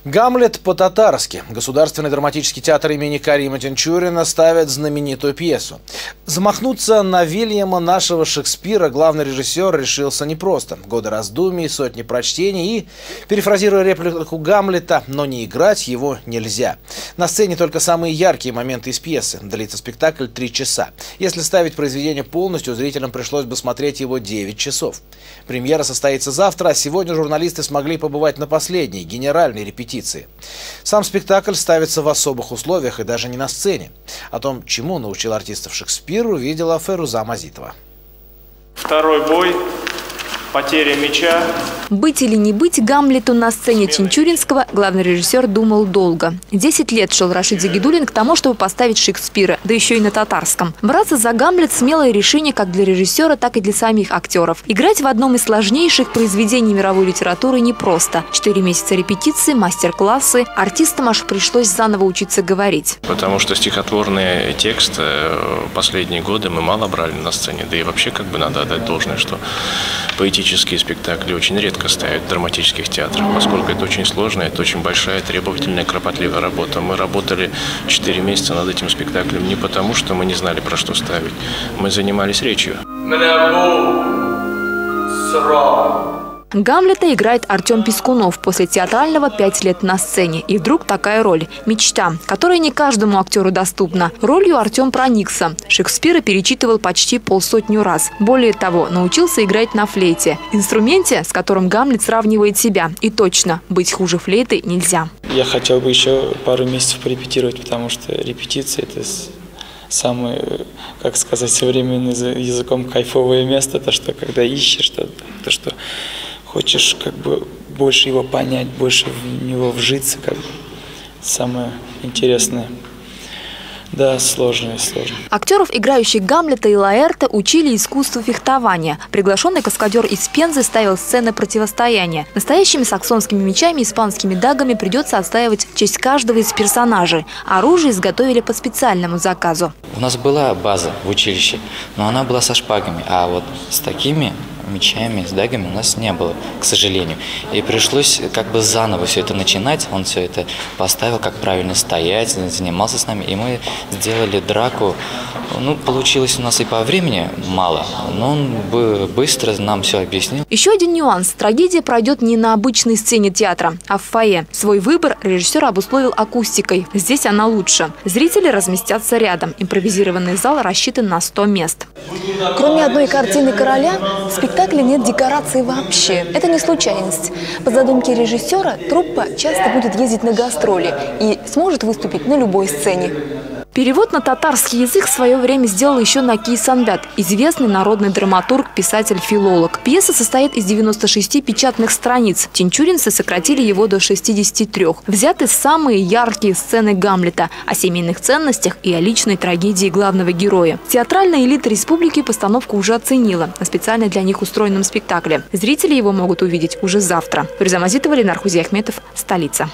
«Гамлет» по-татарски. Государственный драматический театр имени Карима Тинчурина ставит знаменитую пьесу. Замахнуться на Вильяма нашего Шекспира главный режиссер решился непросто. Годы раздумий, сотни прочтений и, перефразируя реплику Гамлета, но не играть его нельзя. На сцене только самые яркие моменты из пьесы. Длится спектакль 3 часа. Если ставить произведение полностью, зрителям пришлось бы смотреть его 9 часов. Премьера состоится завтра, а сегодня журналисты смогли побывать на последней, генеральной репетиции. Сам спектакль ставится в особых условиях и даже не на сцене. О том, чему научил артистов Шекспир, увидела Феруза Мазитова. Второй бой. Потеря мяча. Быть или не быть Гамлету на сцене Тинчуринского главный режиссер думал долго. 10 лет шел Рашид Загидуллин к тому, чтобы поставить Шекспира, да еще и на татарском. Браться за Гамлет – смелое решение как для режиссера, так и для самих актеров. Играть в одном из сложнейших произведений мировой литературы непросто. 4 месяца репетиции, мастер-классы. Артистам аж пришлось заново учиться говорить. Потому что стихотворный текст последние годы мы мало брали на сцене. Да и вообще надо отдать должное, что поэтические спектакли очень редко ставят в драматических театрах, поскольку это очень сложная, это очень большая, требовательная, кропотливая работа. Мы работали 4 месяца над этим спектаклем не потому, что мы не знали, про что ставить. Мы занимались речью. Гамлета играет Артем Пискунов после театрального 5 лет на сцене. И вдруг такая роль – мечта, которая не каждому актеру доступна. Ролью Артем проникся. Шекспира перечитывал почти 50 раз. Более того, научился играть на флейте. Инструменте, с которым Гамлет сравнивает себя. И точно, быть хуже флейты нельзя. Я хотел бы еще пару месяцев порепетировать, потому что репетиция – это самое, как сказать современным языком, кайфовое место. То, что когда ищешь, то, что хочешь больше его понять, больше в него вжиться, самое интересное. Да, сложно. Актеров, играющих Гамлета и Лаэрта, учили искусству фехтования. Приглашенный каскадер из Пензы ставил сцены противостояния. Настоящими саксонскими мечами и испанскими дагами придется отстаивать честь каждого из персонажей. Оружие изготовили по специальному заказу. У нас была база в училище, но она была со шпагами, а вот с такими мечами, с дагами у нас не было, к сожалению. И пришлось заново все это начинать. Он все это поставил, как правильно стоять, занимался с нами. И мы сделали драку. Получилось у нас и по времени мало, но он быстро нам все объяснил. Еще один нюанс. Трагедия пройдет не на обычной сцене театра, а в фойе. Свой выбор режиссер обусловил акустикой. Здесь она лучше. Зрители разместятся рядом. Импровизированный зал рассчитан на 100 мест. Кроме одной картины «Короля», в спектакле нет декораций вообще. Это не случайность. По задумке режиссера, труппа часто будет ездить на гастроли и сможет выступить на любой сцене. Перевод на татарский язык в свое время сделал еще Наки Санбят, известный народный драматург, писатель-филолог. Пьеса состоит из 96 печатных страниц. Тинчуринцы сократили его до 63. Взяты самые яркие сцены Гамлета о семейных ценностях и о личной трагедии главного героя. Театральная элита республики постановку уже оценила на специально для них устроенном спектакле. Зрители его могут увидеть уже завтра. Феруза Мазитова, Ленар Хузиахметов, столица.